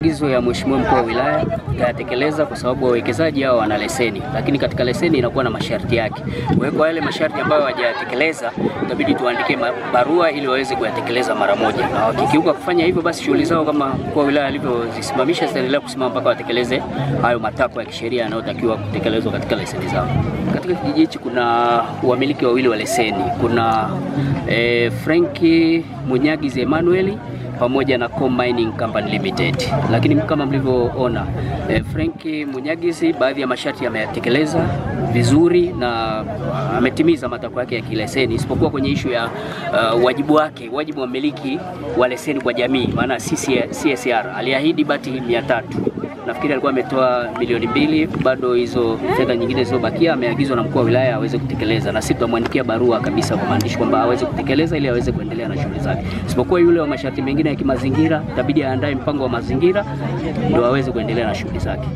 Maagizo ya Mheshimiwa Mkuu wa Wilaya tutayatekeleza kwa sababu wawekezaji hao wana leseni, lakini katika leseni inakuwa na masharti yake. Kwa hiyo yale masharti ambayo hawajayatekeleza itabidi tuandikie barua ili waweze kuyatekeleza mara moja, na wakikiuka kufanya hivyo, basi shughuli zao kama Mkuu wa Wilaya alivyozisimamisha zitaendelea kusimama mpaka watekeleze hayo matakwa ya kisheria yanayotakiwa kutekelezwa katika leseni zao. Katika kijiji hichi kuna wamiliki wawili wa leseni, kuna Franki Munyagizi Emmanuel pamoja na Mining Company Limited. Lakini kama mlivyoona, Franki Munyagizi baadhi ya masharti yameyatekeleza vizuri na ametimiza matakwa yake ya kileseni, isipokuwa kwenye issue ya wajibu wa mmiliki wa leseni kwa jamii, maana CSR aliahidi bati 300. Nafikiri alikuwa ametoa milioni 2, bado hizo fedha nyingine zilizobakia ameagizwa na Mkuu wa Wilaya aweze kutekeleza, na sisi tutamwandikia barua kabisa kwa maandishi kwamba aweze kutekeleza ili aweze kuendelea na shughuli zake. Isipokuwa yule wa masharti mengine ya kimazingira itabidi aandae mpango wa mazingira ndio aweze kuendelea na shughuli zake.